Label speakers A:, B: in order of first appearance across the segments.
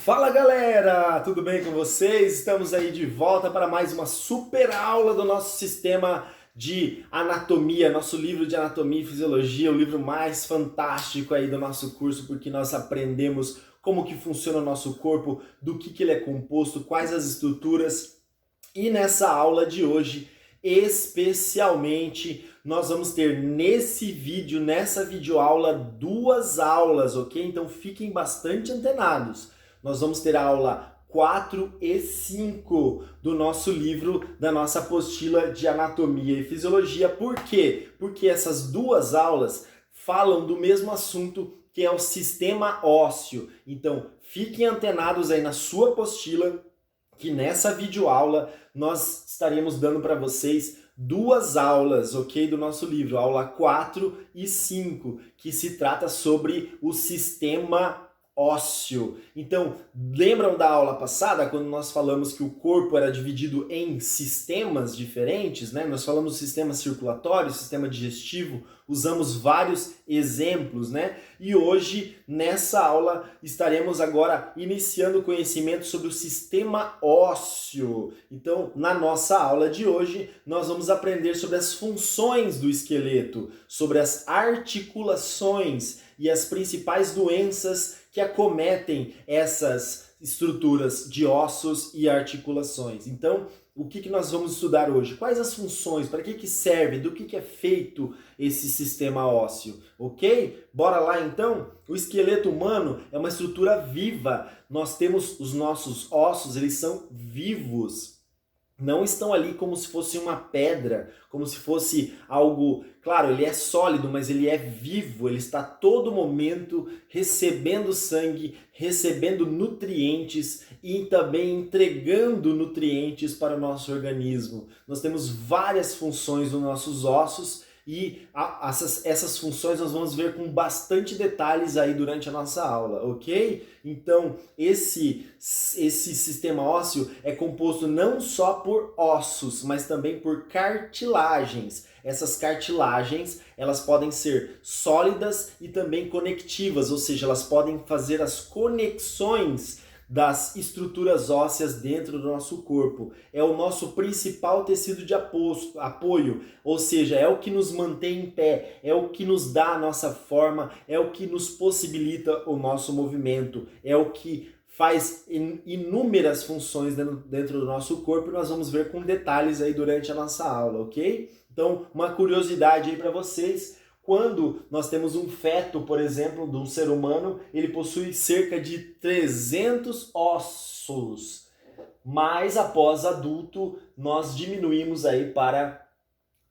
A: Fala galera, tudo bem com vocês? Estamos aí de volta para mais uma super aula do nosso sistema de anatomia, nosso livro de anatomia e fisiologia, o livro mais fantástico aí do nosso curso, porque nós aprendemos como que funciona o nosso corpo, do que ele é composto, quais as estruturas. E nessa aula de hoje, especialmente, nós vamos ter nesse vídeo, nessa videoaula, duas aulas, ok? Então fiquem bastante antenados. Nós vamos ter a aula 4 e 5 do nosso livro, da nossa apostila de anatomia e fisiologia. Por quê? Porque essas duas aulas falam do mesmo assunto, que é o sistema ósseo. Então, fiquem antenados aí na sua apostila, que nessa videoaula nós estaremos dando para vocês duas aulas, ok? Do nosso livro, aula 4 e 5, que se trata sobre o sistema ósseo. Então, lembram da aula passada, quando nós falamos que o corpo era dividido em sistemas diferentes, né? Nós falamos do sistema circulatório, sistema digestivo, usamos vários exemplos, né? E hoje, nessa aula, estaremos agora iniciando o conhecimento sobre o sistema ósseo. Então, na nossa aula de hoje, nós vamos aprender sobre as funções do esqueleto, sobre as articulações e as principais doenças que acometem essas estruturas de ossos e articulações. Então, o que nós vamos estudar hoje? Quais as funções? Para que serve? Do que é feito esse sistema ósseo? Ok? Bora lá então? O esqueleto humano é uma estrutura viva. Nós temos os nossos ossos, eles são vivos. Não estão ali como se fosse uma pedra, como se fosse algo... Claro, ele é sólido, mas ele é vivo, ele está a todo momento recebendo sangue, recebendo nutrientes e também entregando nutrientes para o nosso organismo. Nós temos várias funções nos nossos ossos e essas funções nós vamos ver com bastante detalhes aí durante a nossa aula, ok? Então, esse sistema ósseo é composto não só por ossos, mas também por cartilagens. Essas cartilagens, elas podem ser sólidas e também conectivas, ou seja, elas podem fazer as conexões das estruturas ósseas dentro do nosso corpo. É o nosso principal tecido de apoio, ou seja, é o que nos mantém em pé, é o que nos dá a nossa forma, é o que nos possibilita o nosso movimento, é o que faz inúmeras funções dentro do nosso corpo e nós vamos ver com detalhes aí durante a nossa aula, ok? Então, uma curiosidade aí para vocês: quando nós temos um feto, por exemplo, de um ser humano, ele possui cerca de 300 ossos, mas após adulto nós diminuímos aí para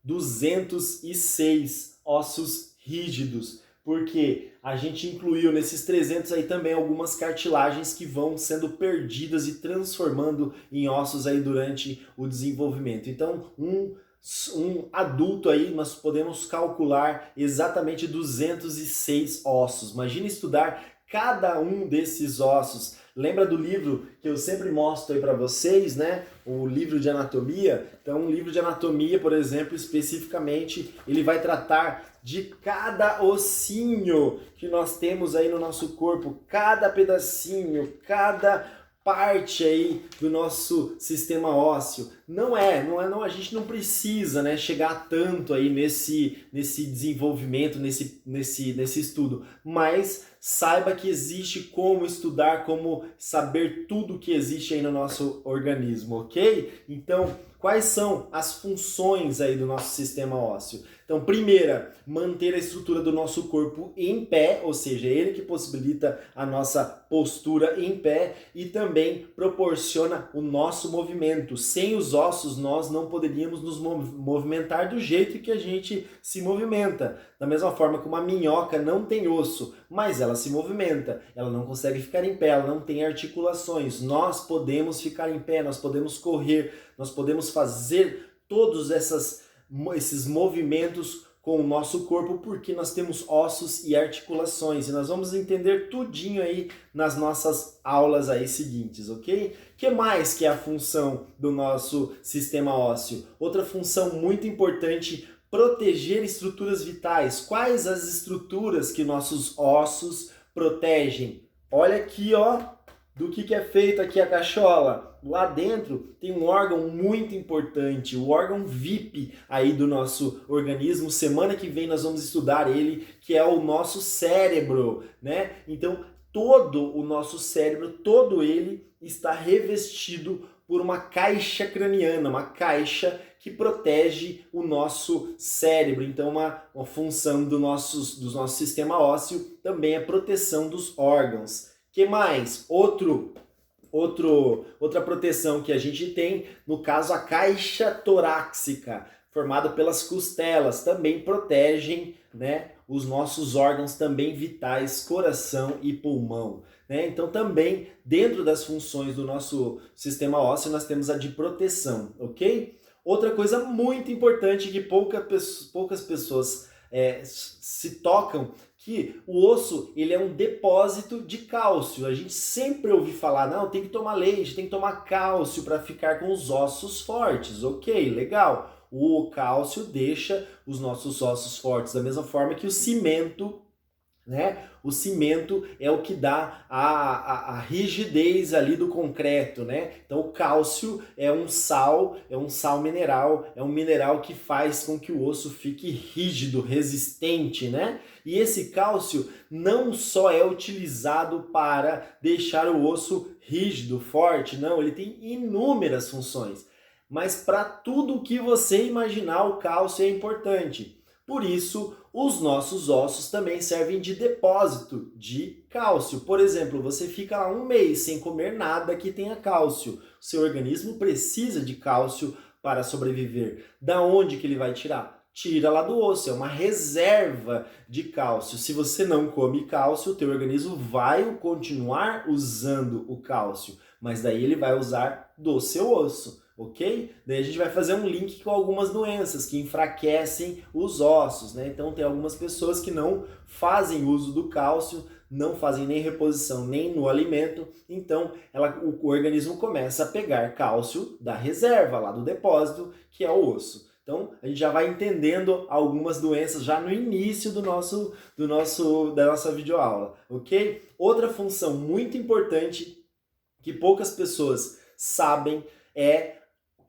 A: 206 ossos rígidos, porque a gente incluiu nesses 300 aí também algumas cartilagens que vão sendo perdidas e transformando em ossos aí durante o desenvolvimento. Então, um adulto aí, nós podemos calcular exatamente 206 ossos. Imagina estudar cada um desses ossos. Lembra do livro que eu sempre mostro aí para vocês, né? O livro de anatomia. Então, um livro de anatomia, por exemplo, especificamente, ele vai tratar de cada ossinho que nós temos aí no nosso corpo, cada pedacinho, cada parte aí do nosso sistema ósseo. Não, a gente não precisa, né, chegar tanto aí nesse desenvolvimento, nesse estudo, mas saiba que existe como estudar, como saber tudo que existe aí no nosso organismo, ok? Então, quais são as funções aí do nosso sistema ósseo? Então, primeira, manter a estrutura do nosso corpo em pé, ou seja, ele que possibilita a nossa postura em pé e também proporciona o nosso movimento. Sem os ossos, nós não poderíamos nos movimentar do jeito que a gente se movimenta. Da mesma forma que uma minhoca não tem osso, mas ela se movimenta, ela não consegue ficar em pé, ela não tem articulações. Nós podemos ficar em pé, nós podemos correr, nós podemos fazer todos esses movimentos com o nosso corpo, porque nós temos ossos e articulações, e nós vamos entender tudinho aí nas nossas aulas aí seguintes, ok? Que mais que é a função do nosso sistema ósseo? Outra função muito importante: proteger estruturas vitais. Quais as estruturas que nossos ossos protegem? Olha aqui, ó, Do que é feito aqui a cachola? Lá dentro tem um órgão muito importante, o órgão VIP aí do nosso organismo. Semana que vem nós vamos estudar ele, que é o nosso cérebro, né? Então, todo o nosso cérebro, todo ele está revestido por uma caixa craniana, uma caixa que protege o nosso cérebro. Então, uma função do nosso sistema ósseo também é a proteção dos órgãos. Que mais? Outra proteção que a gente tem, no caso a caixa torácica, formada pelas costelas, também protegem, né, os nossos órgãos também vitais, coração e pulmão. Né? Então também dentro das funções do nosso sistema ósseo nós temos a de proteção, ok? Outra coisa muito importante que poucas pessoas se tocam, que o osso ele é um depósito de cálcio. A gente sempre ouve falar, não, tem que tomar leite, tem que tomar cálcio para ficar com os ossos fortes. Ok, legal. O cálcio deixa os nossos ossos fortes, da mesma forma que o cimento, né? O cimento é o que dá a rigidez ali do concreto, né? Então o cálcio é um sal mineral, é um mineral que faz com que o osso fique rígido, resistente, né? E esse cálcio não só é utilizado para deixar o osso rígido, forte, não, ele tem inúmeras funções. Mas para tudo que você imaginar, o cálcio é importante. Por isso, os nossos ossos também servem de depósito de cálcio. Por exemplo, você fica lá um mês sem comer nada que tenha cálcio. O seu organismo precisa de cálcio para sobreviver. Da onde que ele vai tirar? Tira lá do osso, é uma reserva de cálcio. Se você não come cálcio, o teu organismo vai continuar usando o cálcio, mas daí ele vai usar do seu osso. Ok? Daí a gente vai fazer um link com algumas doenças que enfraquecem os ossos, né? Então tem algumas pessoas que não fazem uso do cálcio, não fazem nem reposição nem no alimento, então o organismo começa a pegar cálcio da reserva, lá do depósito, que é o osso. Então a gente já vai entendendo algumas doenças já no início da nossa videoaula, ok? Outra função muito importante que poucas pessoas sabem é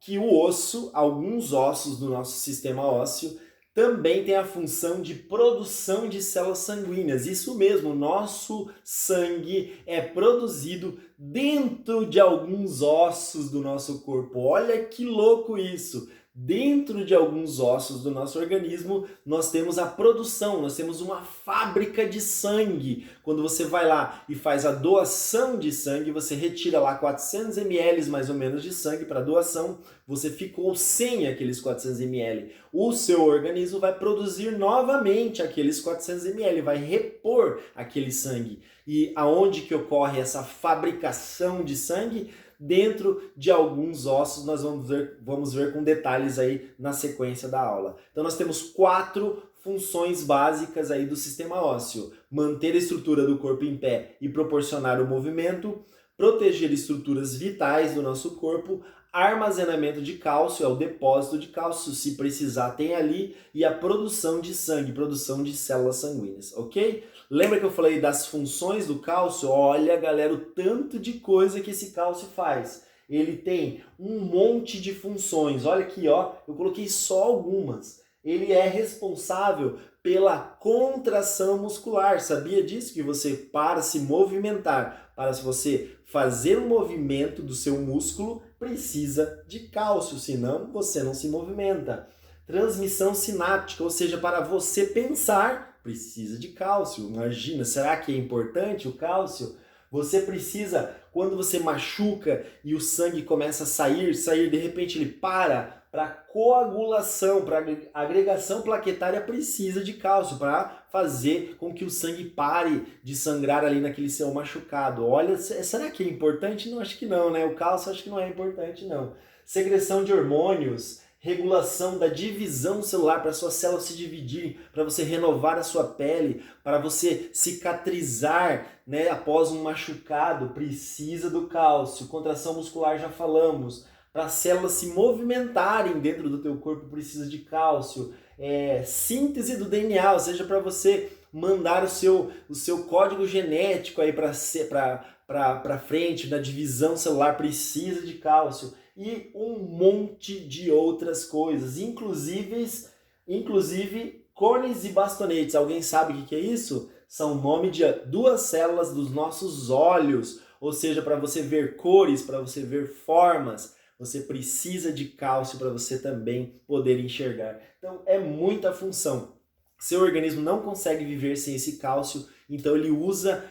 A: que o osso, alguns ossos do nosso sistema ósseo, também tem a função de produção de células sanguíneas. Isso mesmo, o nosso sangue é produzido dentro de alguns ossos do nosso corpo. Olha que louco isso! Dentro de alguns ossos do nosso organismo, nós temos a produção, nós temos uma fábrica de sangue. Quando você vai lá e faz a doação de sangue, você retira lá 400 ml mais ou menos de sangue para doação, você ficou sem aqueles 400 ml. O seu organismo vai produzir novamente aqueles 400 ml, vai repor aquele sangue. E aonde que ocorre essa fabricação de sangue? Dentro de alguns ossos, nós vamos ver com detalhes aí na sequência da aula. Então nós temos 4 funções básicas aí do sistema ósseo: manter a estrutura do corpo em pé e proporcionar o movimento, proteger estruturas vitais do nosso corpo, armazenamento de cálcio, é o depósito de cálcio, se precisar tem ali, e a produção de sangue, produção de células sanguíneas, ok? Lembra que eu falei das funções do cálcio? Olha, galera, o tanto de coisa que esse cálcio faz. Ele tem um monte de funções. Olha aqui, ó, eu coloquei só algumas. Ele é responsável pela contração muscular. Sabia disso? Que você, para se movimentar, para você fazer um movimento do seu músculo, precisa de cálcio, senão você não se movimenta. Transmissão sináptica, ou seja, para você pensar, precisa de cálcio. Imagina, será que é importante o cálcio? Você precisa, quando você machuca e o sangue começa a sair, de repente ele para coagulação, para agregação plaquetária, precisa de cálcio para fazer com que o sangue pare de sangrar ali naquele seu machucado. Olha, será que é importante? Não, acho que não, né? O cálcio acho que não é importante, não. Secreção de hormônios, regulação da divisão celular para suas células se dividirem, para você renovar a sua pele, para você cicatrizar, né, após um machucado, precisa do cálcio. Contração muscular já falamos. Para as células se movimentarem dentro do teu corpo precisa de cálcio. Síntese do DNA, ou seja, para você mandar o seu código genético aí para frente, na divisão celular, precisa de cálcio. E um monte de outras coisas, inclusive cones e bastonetes. Alguém sabe o que é isso? São o nome de duas células dos nossos olhos, ou seja, para você ver cores, para você ver formas, você precisa de cálcio para você também poder enxergar. Então é muita função. Seu organismo não consegue viver sem esse cálcio, então ele usa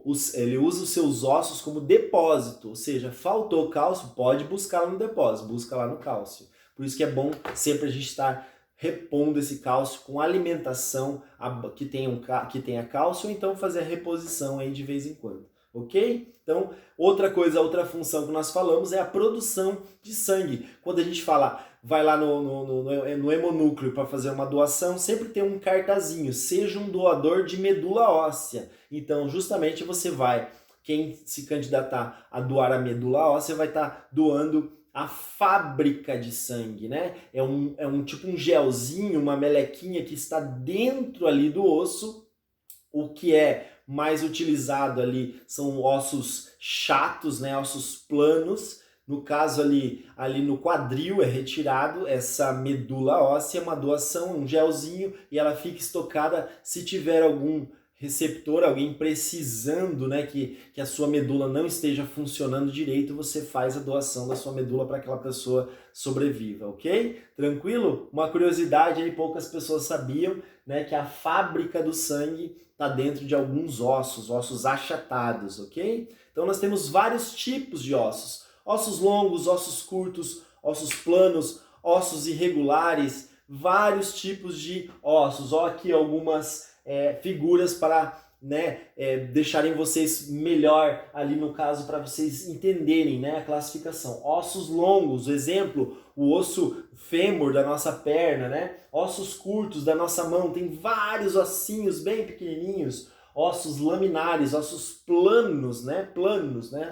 A: os seus ossos como depósito, ou seja, faltou cálcio, pode buscar lá no depósito, busca lá no cálcio. Por isso que é bom sempre a gente estar repondo esse cálcio com alimentação que tenha cálcio, ou então fazer a reposição aí de vez em quando, ok? Então, outra função que nós falamos é a produção de sangue. Quando a gente vai lá no hemonúcleo para fazer uma doação, sempre tem um cartazinho, seja um doador de medula óssea. Então, justamente quem se candidatar a doar a medula óssea vai estar doando a fábrica de sangue, né? É um tipo um gelzinho, uma melequinha que está dentro ali do osso. O que é mais utilizado ali são ossos chatos, né? Ossos planos. No caso ali no quadril é retirado essa medula óssea, uma doação, um gelzinho, e ela fica estocada se tiver algum receptor, alguém precisando, né, que a sua medula não esteja funcionando direito, você faz a doação da sua medula para aquela pessoa sobreviva, ok? Tranquilo? Uma curiosidade aí, poucas pessoas sabiam, né, que a fábrica do sangue está dentro de alguns ossos achatados, ok? Então nós temos vários tipos de ossos longos, ossos curtos, ossos planos, ossos irregulares, vários tipos de ossos. Ó, aqui algumas figuras para, né, deixarem vocês melhor ali no caso, para vocês entenderem, né, a classificação. Ossos longos, exemplo, o osso fêmur da nossa perna, né? Ossos curtos da nossa mão, tem vários ossinhos bem pequenininhos. Ossos laminares, ossos planos, né?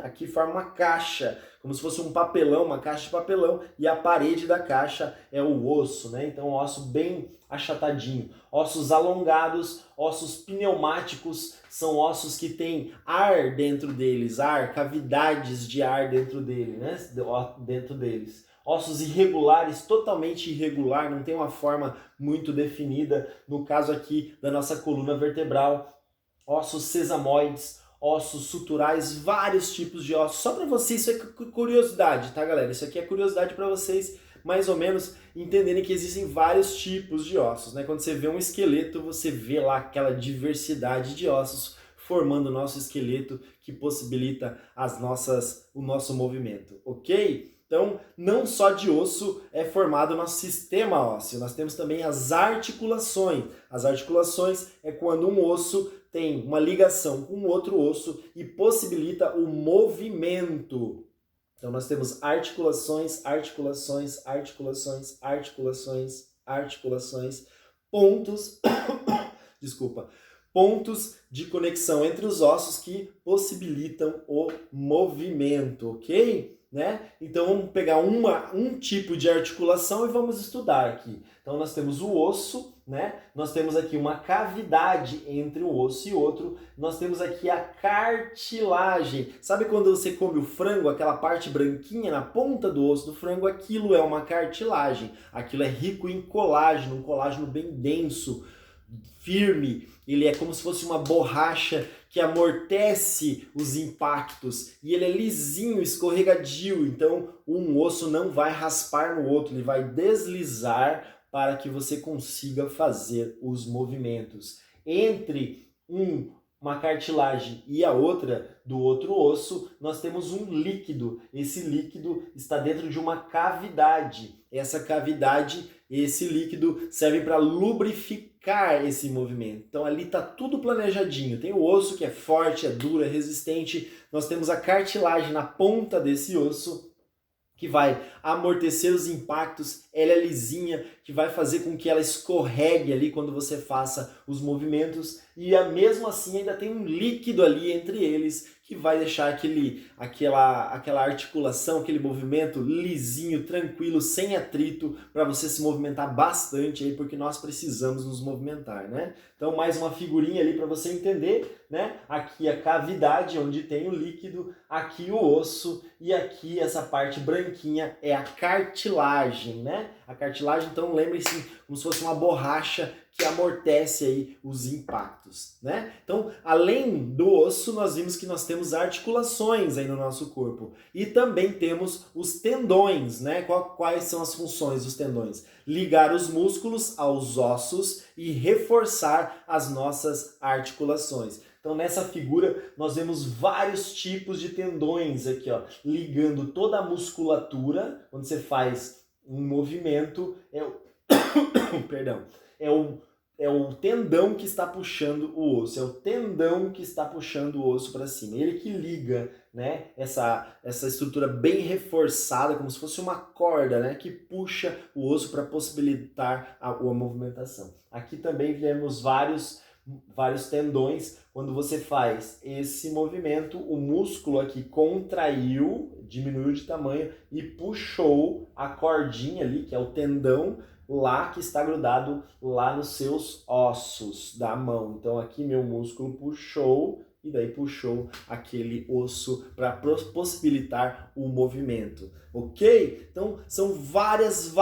A: Aqui forma uma caixa, como se fosse um papelão, uma caixa de papelão, e a parede da caixa é o osso, né? Então, osso bem achatadinho. Ossos alongados, ossos pneumáticos, são ossos que têm ar dentro deles, cavidades de ar dentro dele, né? Dentro deles. Ossos irregulares, totalmente irregular, não tem uma forma muito definida, no caso aqui da nossa coluna vertebral. Ossos sesamoides, ossos suturais, vários tipos de ossos. Só para vocês, isso é curiosidade, tá, galera? Isso aqui é curiosidade para vocês, mais ou menos, entenderem que existem vários tipos de ossos, né? Quando você vê um esqueleto, você vê lá aquela diversidade de ossos formando o nosso esqueleto que possibilita o nosso movimento, ok? Então, não só de osso é formado o nosso sistema ósseo, nós temos também as articulações. As articulações é quando um osso tem uma ligação com outro osso e possibilita o movimento. Então nós temos articulações, pontos, pontos de conexão entre os ossos que possibilitam o movimento, ok? Né? Então vamos pegar um tipo de articulação e vamos estudar aqui. Então nós temos o osso, né? Nós temos aqui uma cavidade entre um osso e outro. Nós temos aqui a cartilagem. Sabe quando você come o frango, aquela parte branquinha na ponta do osso do frango? Aquilo é uma cartilagem. Aquilo é rico em colágeno, um colágeno bem denso, firme. Ele é como se fosse uma borracha que amortece os impactos e ele é lisinho, escorregadio, então um osso não vai raspar no outro, ele vai deslizar para que você consiga fazer os movimentos. Entre uma cartilagem e a outra, do outro osso, nós temos um líquido. Esse líquido está dentro de uma cavidade. Essa cavidade, esse líquido serve para lubrificar esse movimento. Então ali está tudo planejadinho. Tem o osso que é forte, é duro, é resistente. Nós temos a cartilagem na ponta desse osso que vai amortecer os impactos, ela é lisinha, que vai fazer com que ela escorregue ali quando você faça os movimentos. mesmo assim ainda tem um líquido ali entre eles que vai deixar aquela articulação, aquele movimento lisinho, tranquilo, sem atrito, para você se movimentar bastante aí, porque nós precisamos nos movimentar, né? Então, mais uma figurinha ali para você entender, né? Aqui a cavidade onde tem o líquido, aqui o osso e aqui essa parte branquinha é a cartilagem, né? A cartilagem, então, lembre-se, como se fosse uma borracha que amortece aí os impactos, né? Então, além do osso, nós vimos que nós temos articulações aí no nosso corpo e também temos os tendões, né? Quais são as funções dos tendões? Ligar os músculos aos ossos e reforçar as nossas articulações. Então, nessa figura, nós vemos vários tipos de tendões aqui, ó, ligando toda a musculatura. Quando você faz um movimento, perdão, é o tendão que está puxando o osso, é o tendão que está puxando o osso para cima. Ele que liga, né, essa estrutura bem reforçada, como se fosse uma corda, né, que puxa o osso para possibilitar a movimentação. Aqui também vemos vários tendões. Quando você faz esse movimento, o músculo aqui contraiu, diminuiu de tamanho e puxou a cordinha ali, que é o tendão, lá que está grudado lá nos seus ossos da mão. Então aqui meu músculo puxou e daí puxou aquele osso para possibilitar o movimento, ok? Então são várias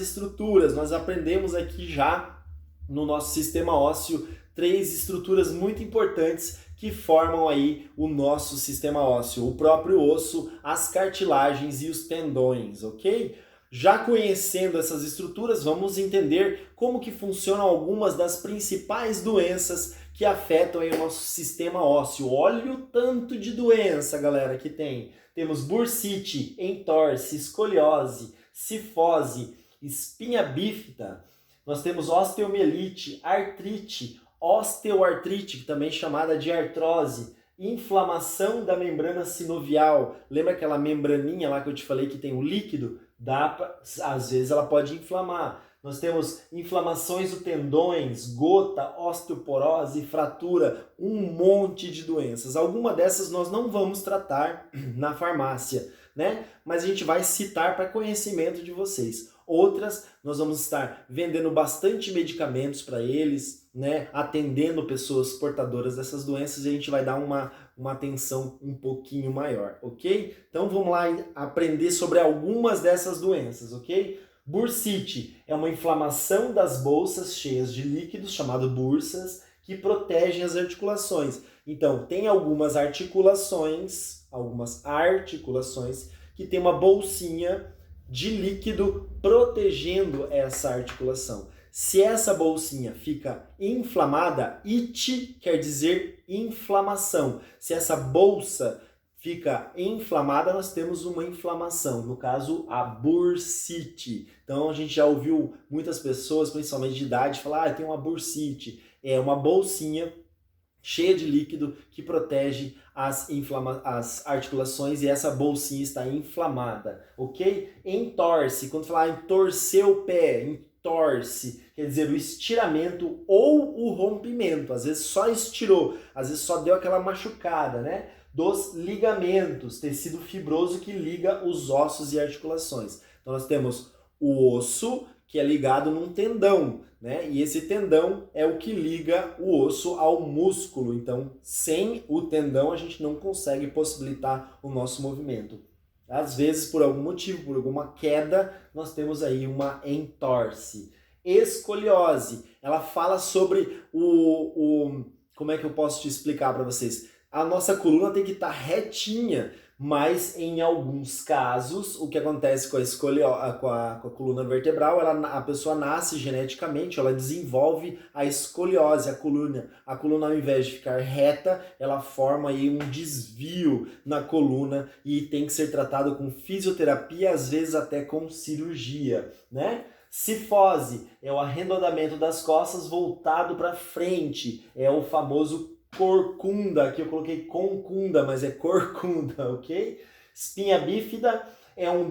A: estruturas. Nós aprendemos aqui já no nosso sistema ósseo 3 estruturas muito importantes que formam aí o nosso sistema ósseo, o próprio osso, as cartilagens e os tendões, ok? Já conhecendo essas estruturas, vamos entender como que funcionam algumas das principais doenças que afetam aí o nosso sistema ósseo. Olha o tanto de doença, galera, que tem. Temos bursite, entorse, escoliose, cifose, espinha bífida. Nós temos osteomielite, artrite, osteoartrite, também chamada de artrose, inflamação da membrana sinovial. Lembra aquela membraninha lá que eu te falei que tem um líquido? Às vezes ela pode inflamar. Nós temos inflamações do tendões, gota, osteoporose, fratura, um monte de doenças. Alguma dessas nós não vamos tratar na farmácia, né? Mas a gente vai citar para conhecimento de vocês. Outras, nós vamos estar vendendo bastante medicamentos para eles, né? Atendendo pessoas portadoras dessas doenças e a gente vai dar uma atenção um pouquinho maior, ok? Então vamos lá aprender sobre algumas dessas doenças, ok? Bursite é uma inflamação das bolsas cheias de líquidos, chamado bursas, que protegem as articulações. Então, tem algumas articulações que tem uma bolsinha de líquido protegendo essa articulação. Se essa bolsinha fica inflamada, it quer dizer inflamação. Se essa bolsa fica inflamada, nós temos uma inflamação, no caso a bursite. Então a gente já ouviu muitas pessoas, principalmente de idade, falar: tem uma bursite. É uma bolsinha cheia de líquido que protege as articulações e essa bolsinha está inflamada, ok? Entorse, quando falar entorcer o pé, entorce, quer dizer o estiramento ou o rompimento. Às vezes só estirou, às vezes só deu aquela machucada, né? Dos ligamentos, tecido fibroso que liga os ossos e articulações. Então nós temos o osso, que é ligado num tendão, né? E esse tendão é o que liga o osso ao músculo. Então, sem o tendão, a gente não consegue possibilitar o nosso movimento. Às vezes, por algum motivo, por alguma queda, nós temos aí uma entorse. Escoliose, ela fala sobre como é que eu posso te explicar para vocês? A nossa coluna tem que estar retinha, mas em alguns casos, o que acontece com a coluna vertebral, a pessoa nasce geneticamente, ela desenvolve a escoliose, a coluna ao invés de ficar reta, ela forma aí um desvio na coluna e tem que ser tratado com fisioterapia, às vezes até com cirurgia, né? Cifose é o arredondamento das costas voltado para frente, é o famoso corcunda, aqui eu coloquei concunda, mas é corcunda, ok? Espinha bífida é um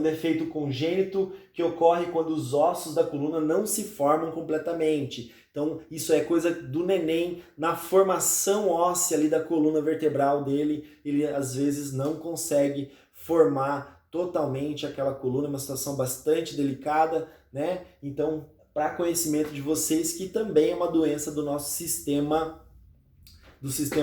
A: defeito congênito que ocorre quando os ossos da coluna não se formam completamente. Então, isso é coisa do neném, na formação óssea ali da coluna vertebral dele, ele às vezes não consegue formar totalmente aquela coluna, é uma situação bastante delicada, né? Então, para conhecimento de vocês, que também é uma doença do nosso sistema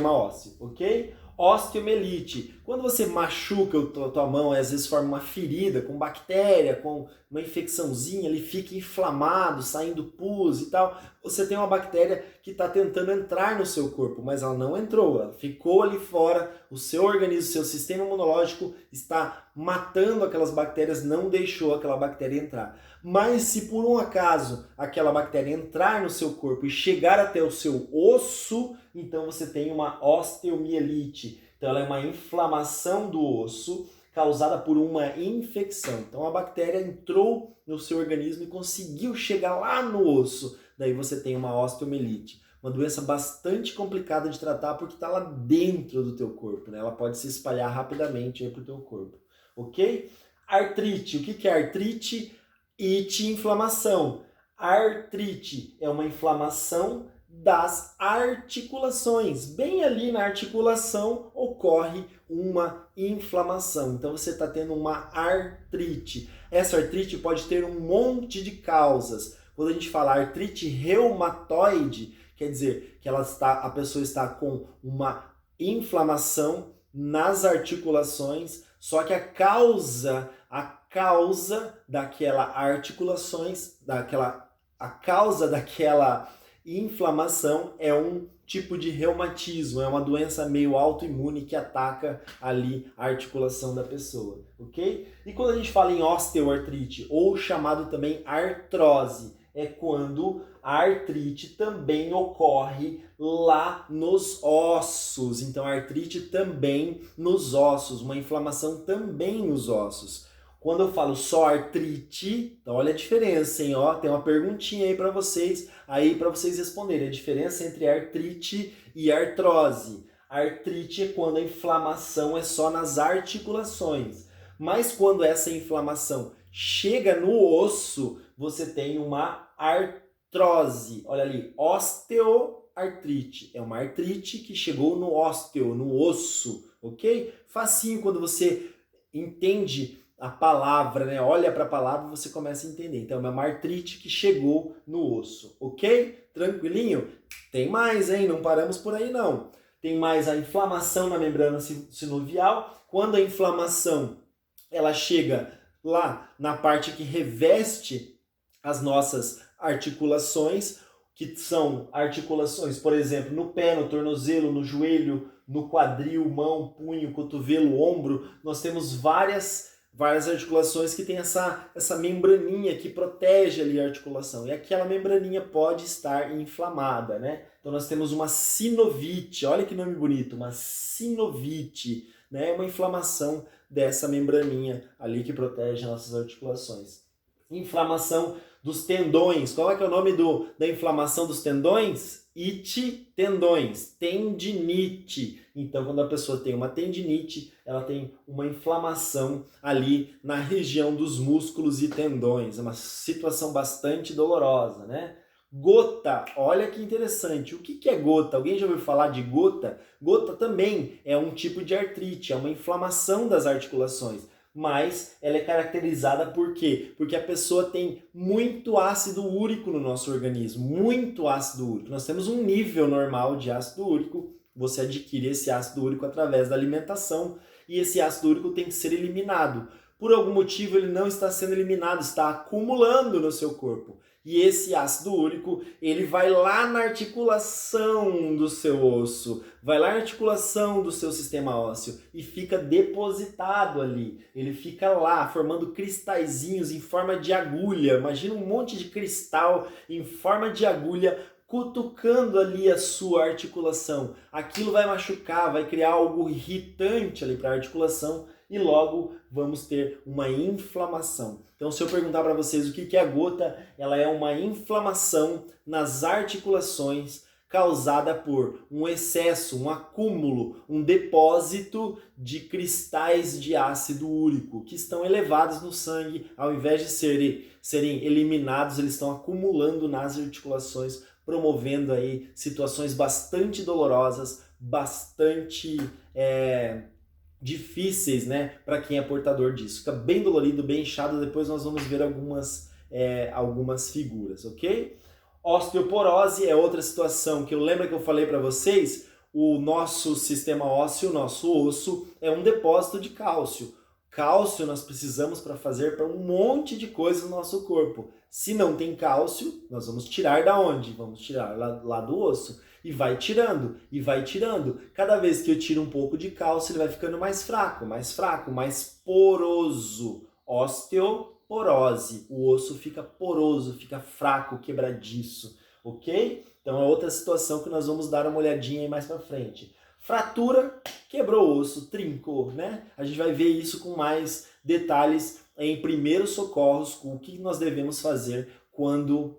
A: ósseo, ok? Osteomielite. Quando você machuca a tua mão, às vezes forma uma ferida com bactéria, com uma infecçãozinha, ele fica inflamado, saindo pus e tal. Você tem uma bactéria que está tentando entrar no seu corpo, mas ela não entrou, ela ficou ali fora. O seu organismo, o seu sistema imunológico está matando aquelas bactérias, não deixou aquela bactéria entrar. Mas se por um acaso aquela bactéria entrar no seu corpo e chegar até o seu osso, então você tem uma osteomielite. Então ela é uma inflamação do osso causada por uma infecção. Então a bactéria entrou no seu organismo e conseguiu chegar lá no osso. Daí você tem uma osteomielite. Uma doença bastante complicada de tratar porque está lá dentro do teu corpo, né? Ela pode se espalhar rapidamente para o teu corpo, ok? Artrite. O que é artrite? Inflamação. Artrite é uma inflamação das articulações. Bem ali na articulação ocorre uma inflamação. Então você está tendo uma artrite. Essa artrite pode ter um monte de causas. Quando a gente fala artrite reumatoide, quer dizer que a pessoa está com uma inflamação nas articulações, só que a causa daquela articulações, a causa daquela inflamação é um tipo de reumatismo, é uma doença meio autoimune que ataca ali a articulação da pessoa, ok? E quando a gente fala em osteoartrite, ou chamado também artrose, é quando a artrite também ocorre lá nos ossos. Então, a artrite também nos ossos, uma inflamação também nos ossos. Quando eu falo só artrite, então olha a diferença, hein? Ó, tem uma perguntinha aí para vocês responderem. A diferença entre artrite e artrose. Artrite é quando a inflamação é só nas articulações. Mas quando essa inflamação chega no osso, você tem uma artrose. Olha ali, osteoartrite. É uma artrite que chegou no ósteo, no osso, ok? Facinho quando você entende a palavra, né? Olha para a palavra e você começa a entender. Então, é uma artrite que chegou no osso, ok? Tranquilinho? Tem mais, hein? Não paramos por aí, não. Tem mais a inflamação na membrana sinovial. Quando a inflamação ela chega lá na parte que reveste as nossas articulações, que são articulações, por exemplo, no pé, no tornozelo, no joelho, no quadril, mão, punho, cotovelo, ombro, nós temos várias articulações que tem essa membraninha que protege ali a articulação. E aquela membraninha pode estar inflamada, né? Então nós temos uma sinovite, olha que nome bonito, uma sinovite, né? Uma inflamação dessa membraninha ali que protege as nossas articulações. Inflamação dos tendões. Qual é que é o nome da inflamação dos tendões? Tendões, tendinite. Então, quando a pessoa tem uma tendinite, ela tem uma inflamação ali na região dos músculos e tendões. É uma situação bastante dolorosa, né? Gota, olha que interessante. O que é gota? Alguém já ouviu falar de gota? Gota também é um tipo de artrite, é uma inflamação das articulações. Mas ela é caracterizada por quê? Porque a pessoa tem muito ácido úrico no nosso organismo, muito ácido úrico. Nós temos um nível normal de ácido úrico, você adquire esse ácido úrico através da alimentação e esse ácido úrico tem que ser eliminado. Por algum motivo ele não está sendo eliminado, está acumulando no seu corpo. E esse ácido úrico, ele vai lá na articulação do seu osso, vai lá na articulação do seu sistema ósseo e fica depositado ali. Ele fica lá formando cristalzinhos em forma de agulha. Imagina um monte de cristal em forma de agulha cutucando ali a sua articulação. Aquilo vai machucar, vai criar algo irritante ali para a articulação e logo vamos ter uma inflamação. Então, se eu perguntar para vocês o que é a gota, ela é uma inflamação nas articulações causada por um excesso, um acúmulo, um depósito de cristais de ácido úrico que estão elevados no sangue, ao invés de serem eliminados, eles estão acumulando nas articulações promovendo aí situações bastante dolorosas, bastante difíceis, né, para quem é portador disso. Fica bem dolorido, bem inchado, depois nós vamos ver algumas figuras, ok? Osteoporose é outra situação que eu lembro que eu falei para vocês, o nosso sistema ósseo, o nosso osso, é um depósito de cálcio. Cálcio nós precisamos para fazer para um monte de coisas no nosso corpo. Se não tem cálcio, nós vamos tirar da onde? Vamos tirar lá do osso. E vai tirando, e vai tirando. Cada vez que eu tiro um pouco de cálcio, ele vai ficando mais fraco, mais poroso. Osteoporose. O osso fica poroso, fica fraco, quebradiço, ok? Então é outra situação que nós vamos dar uma olhadinha aí mais pra frente. Fratura, quebrou o osso, trincou, né? A gente vai ver isso com mais detalhes em primeiros socorros, com o que nós devemos fazer quando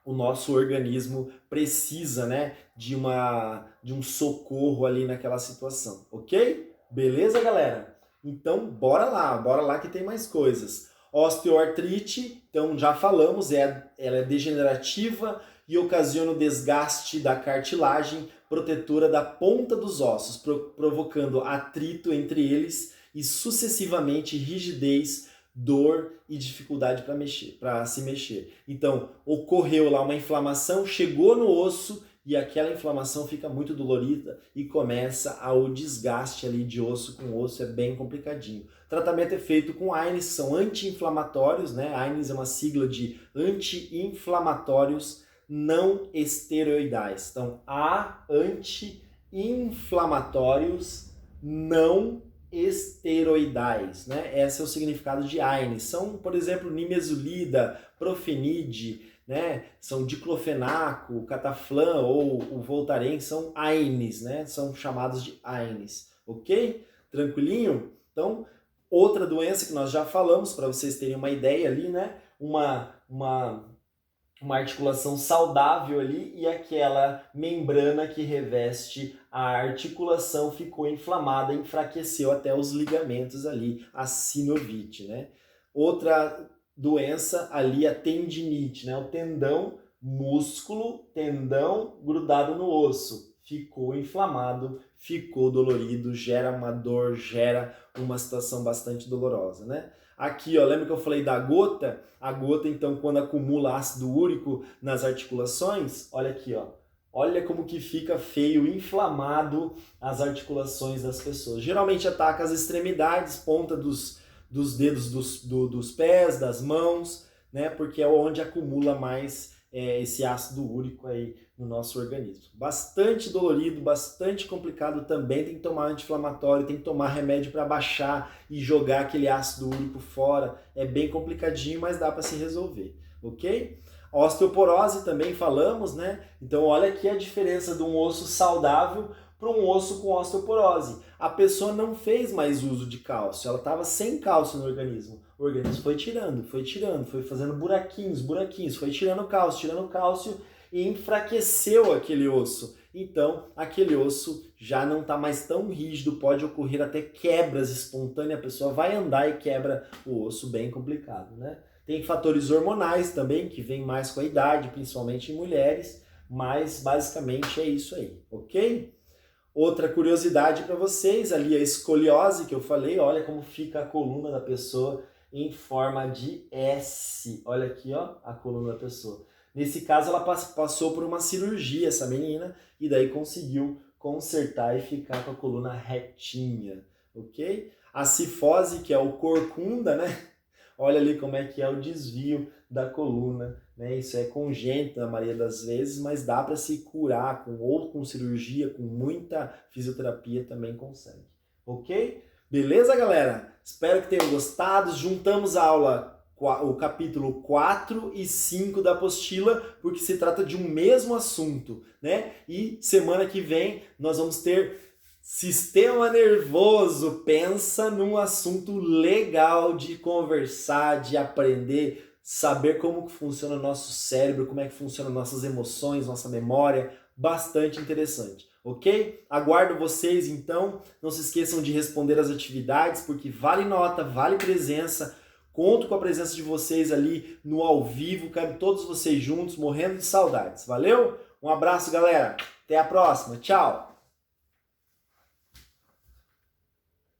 A: o nosso organismo precisa, né, de um socorro ali naquela situação, ok? Beleza, galera? Então, bora lá que tem mais coisas. Osteoartrite, então já falamos, ela é degenerativa e ocasiona o desgaste da cartilagem protetora da ponta dos ossos, provocando atrito entre eles e sucessivamente rigidez, dor e dificuldade para se mexer. Então, ocorreu lá uma inflamação, chegou no osso e aquela inflamação fica muito dolorida e começa o desgaste ali de osso com osso, é bem complicadinho. O tratamento é feito com AINES, são anti-inflamatórios, né? AINES é uma sigla de anti-inflamatórios não esteroidais. Então, há anti-inflamatórios não esteroidais, né? Esse é o significado de AINES. São, por exemplo, nimesulida, profenide, né? São diclofenaco, cataflã ou o Voltaren, são AINES, né? São chamados de AINES, ok? Tranquilinho? Então, outra doença que nós já falamos, para vocês terem uma ideia ali, né? Uma articulação saudável ali e aquela membrana que reveste a articulação ficou inflamada, enfraqueceu até os ligamentos ali, a sinovite, né? Outra doença ali, a tendinite, né? O tendão, músculo, tendão grudado no osso, ficou inflamado, ficou dolorido, gera uma dor, gera uma situação bastante dolorosa, né? Aqui, ó, lembra que eu falei da gota? A gota, então, quando acumula ácido úrico nas articulações, olha aqui, ó. Olha como que fica feio, inflamado as articulações das pessoas. Geralmente ataca as extremidades, ponta dos dedos dos pés, das mãos, né? Porque é onde acumula mais esse ácido úrico aí no nosso organismo. Bastante dolorido, bastante complicado também, tem que tomar anti-inflamatório, tem que tomar remédio para baixar e jogar aquele ácido úrico fora. É bem complicadinho, mas dá para se resolver, ok? A osteoporose também falamos, né? Então olha aqui a diferença de um osso saudável para um osso com osteoporose. A pessoa não fez mais uso de cálcio, ela estava sem cálcio no organismo. O organismo foi tirando, foi fazendo buraquinhos, foi tirando cálcio e enfraqueceu aquele osso. Então, aquele osso já não está mais tão rígido, pode ocorrer até quebras espontâneas, a pessoa vai andar e quebra o osso, bem complicado, né? Tem fatores hormonais também, que vêm mais com a idade, principalmente em mulheres, mas basicamente é isso aí, ok? Outra curiosidade para vocês, ali a escoliose que eu falei, olha como fica a coluna da pessoa em forma de S. Olha aqui, ó, a coluna da pessoa. Nesse caso, ela passou por uma cirurgia, essa menina, e daí conseguiu consertar e ficar com a coluna retinha, ok? A cifose, que é o corcunda, né? Olha ali como é que é o desvio da coluna, né? Isso é congênito na maioria das vezes, mas dá para se curar com cirurgia, com muita fisioterapia também consegue, ok? Beleza, galera? Espero que tenham gostado. Juntamos a aula, o capítulo 4 e 5 da apostila, porque se trata de um mesmo assunto, né? E semana que vem nós vamos ter sistema nervoso. Pensa num assunto legal de conversar, de aprender, saber como que funciona o nosso cérebro, como é que funcionam nossas emoções, nossa memória, bastante interessante, ok? Aguardo vocês então, não se esqueçam de responder as atividades, porque vale nota, vale presença, Conto com a presença de vocês ali no ao vivo, quero todos vocês juntos, morrendo de saudades. Valeu? Um abraço, galera. Até a próxima. Tchau.